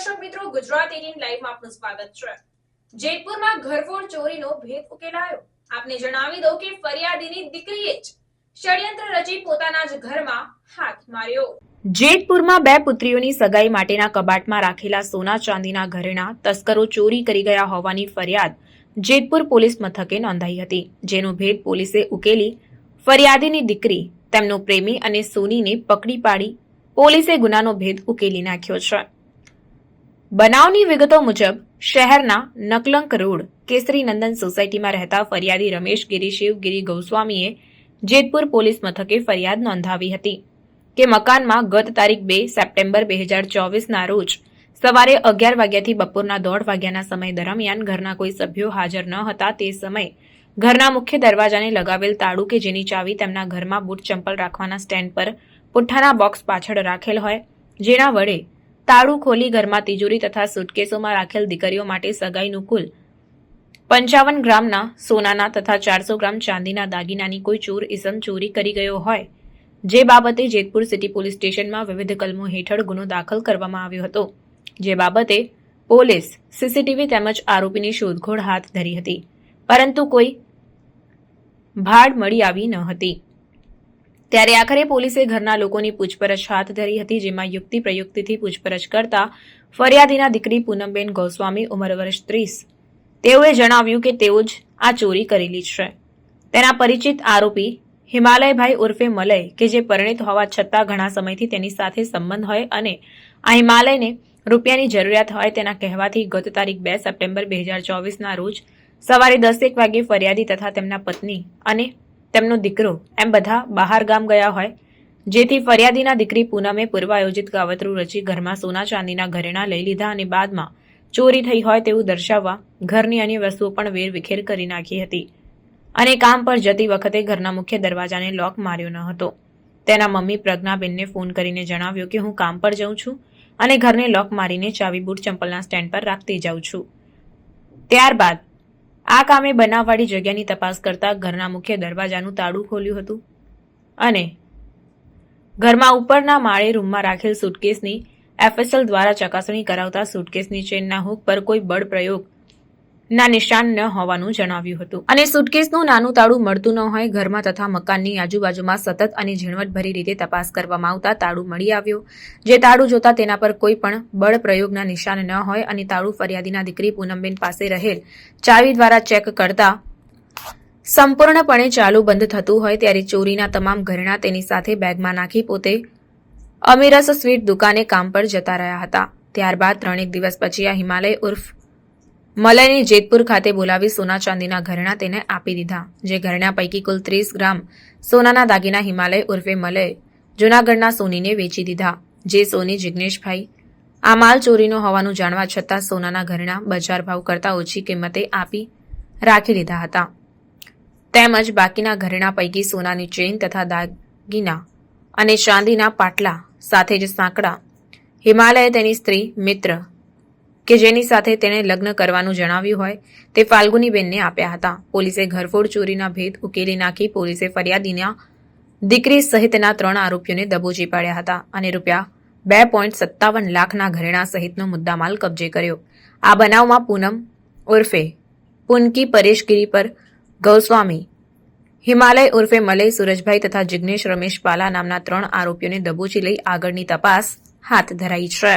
દર્શક મિત્રો, ગુજરાત 18 લાઈવમાં આપનું સ્વાગત છે। જેતપુરમાં ઘરફોડ ચોરીનો ભેદ ઉકેલાયો। આપને જણાવી દઉં કે ફરિયાદીની દીકરીએ જ ષડયંત્ર રચી પોતાના જ ઘરમાં હાથ માર્યો। જેતપુરમાં બે પુત્રીઓની સગાઈ માટેના કબાટમાં રાખેલા સોના ચાંદીના ઘરેણાં તસ્કરો ચોરી કરી ગયા હોવાની ફરિયાદ જેતપુર પોલીસ મથકે નોંધાઈ હતી, જેનો ભેદ પોલીસે ઉકેલી ફરિયાદીની દીકરી, તેમનો પ્રેમી અને સોનીને પકડી પાડી પોલીસે ગુનાનો ભેદ ઉકેલી નાખ્યો છે। બનાવની વિગતો મુજબ શહેરના નકલંક રોડ કેસરીનંદન સોસાયટીમાં રહેતા ફરિયાદી રમેશ ગિરી શિવગિરી ગોસ્વામીએ જેતપુર પોલીસ મથકે ફરિયાદ નોંધાવી હતી કે મકાનમાં ગત તારીખ 2 સપ્ટેમ્બર 2024ના રોજ સવારે 11 વાગ્યાથી બપોરના 1:30 વાગ્યાના સમય દરમિયાન ઘરના કોઈ સભ્યો હાજર ન હતા। તે સમયે ઘરના મુખ્ય દરવાજાને લગાવેલ તાળું કે જેની ચાવી તેમના ઘરમાં બૂટ ચંપલ રાખવાના સ્ટેન્ડ પર પુઠ્ઠાના બોક્સ પાછળ રાખેલ હોય, જેના વડે તાળું ખોલી ઘરમાં તિજોરી તથા સુટકેસોમાં રાખેલ દીકરીઓ માટે સગાઈનું કુલ 55 ગ્રામના સોનાના તથા 400 ગ્રામ ચાંદીના દાગીનાની કોઈ ચોર ઇસમ ચોરી કરી ગયો હોય, જે બાબતે જેતપુર સિટી પોલીસ સ્ટેશનમાં વિવિધ કલમો હેઠળ ગુનો દાખલ કરવામાં આવ્યો હતો। જે બાબતે પોલીસ સીસીટીવી તેમજ આરોપીની શોધખોળ હાથ ધરી હતી, પરંતુ કોઈ ભાડ મળી આવી ન હતી। ત્યારે આખરે પોલીસે ઘરના લોકોની પૂછપરછ હાથ ધરી હતી, જેમાં યુક્તિ પ્રયુક્તિથી પૂછપરછ કરતા ફરિયાદીના દીકરી પૂનમબેન ગોસ્વામી ઉંમર વર્ષ 30, તેઓએ જણાવ્યું કે તેઓ જ આ ચોરી કરેલી છે। તેના પરિચિત આરોપી હિમાલયભાઈ ઉર્ફે મલય, કે જે પરિણીત હોવા છતાં ઘણા સમયથી તેની સાથે સંબંધ હોય અને આ હિમાલયને રૂપિયાની જરૂરિયાત હોય, તેના કહેવાથી ગત તારીખ 2 સપ્ટેમ્બર 2024ના રોજ સવારે 10:01 વાગે ફરિયાદી તથા તેમના પત્ની અને તેમનો દીકરો એમ બધા બહાર ગામ ગયા હોય, જેથી ફરિયાદીના દીકરી પૂનમે પૂર્વ આયોજિત કાવતરું રચી ઘરમાં સોના ચાંદીના ઘરેણાં લઈ લીધા અને બાદમાં ચોરી થઈ હોય તેવું દર્શાવવા ઘરની અન્ય વસ્તુઓ પણ વેરવિખેર કરી નાખી હતી અને કામ પર જતી વખતે ઘરના મુખ્ય દરવાજાને લોક માર્યો ન હતો। તેના મમ્મી પ્રજ્ઞાબેનને ફોન કરીને જણાવ્યું કે હું કામ પર જાઉં છું અને ઘરને લોક મારીને ચાવી બૂટ ચંપલના સ્ટેન્ડ પર રાખતી જાઉં છું। ત્યારબાદ આ કામે બનાવવાળી જગ્યાની તપાસ કરતા ઘરના મુખ્ય દરવાજાનું તાળું ખોલ્યું હતું અને ઘરમાં ઉપરના માળે રૂમમાં રાખેલ સુટકેસની એફએસએલ દ્વારા ચકાસણી કરાવતા સુટકેસની ચેનના હુક પર કોઈ બળ પ્રયોગના નિશાન ન હોવાનું જણાવ્યું હતું અને સુટકેસનું નાનું તાળું મળતું ન હોય। ઘરમાં તથા મકાનની આજુબાજુમાં સતત અને ઝીણવટભરી રીતે તપાસ કરવામાં આવતા તાળું મળી આવ્યું, જે તાળું જોતા તેના પર કોઈ પણ બળ પ્રયોગના નિશાન ન હોય અને તાળું ફરિયાદીના દીકરી પૂનમબેન પાસે રહેલ ચાવી દ્વારા ચેક કરતા સંપૂર્ણપણે ચાલુ બંધ થતું હોય। ત્યારે ચોરીના તમામ ઘરેણાં તેની સાથે બેગમાં નાખી પોતે અમીરસ સ્વીટ દુકાને કામ પર જતા રહ્યા હતા। ત્યારબાદ 3 દિવસ પછી આ હિમાલય ઉર્ફ મલયને જેતપુર ખાતે બોલાવી સોના ચાંદીના ઘરેણાં તેને આપી દીધા, જે ઘરેણાં પૈકી કુલ 30 ગ્રામ સોનાના દાગીના હિમાલય ઉર્ફે મલય જૂનાગઢના સોનીને વેચી દીધા। જે સોની જિગ્નેશભાઈ આ માલ ચોરીનો હોવાનું જાણવા છતાં સોનાના ઘરેણાં બજાર ભાવ કરતાં ઓછી કિંમતે આપી રાખી લીધા હતા, તેમજ બાકીના ઘરેણાં પૈકી સોનાની ચેઇન તથા દાગીના અને ચાંદીના પાટલા સાથે જ સાંકડા હિમાલયે તેની સ્ત્રી મિત્ર, કે જેની સાથે તેણે લગ્ન કરવાનું જણાવ્યું હોય, તે ફાલ્ગુનીબેનને આપ્યા હતા। પોલીસે ઘરફોડ ચોરીના ભેદ ઉકેલી નાખી પોલીસે ફરિયાદીના દીકરી સહિતના 3 આરોપીઓને દબોચી પાડ્યા હતા અને ₹2.57 લાખના ઘરેણાં સહિતનો મુદ્દામાલ કબજે કર્યો। આ બનાવમાં પૂનમ ઉર્ફે પુનકી પરેશગીરી પર ગૌસ્વામી, હિમાલય ઉર્ફે મલય સુરજભાઈ તથા જિગ્નેશ રમેશ પાલા નામના 3 આરોપીઓને દબોચી લઈ આગળની તપાસ હાથ ધરાઈ છે।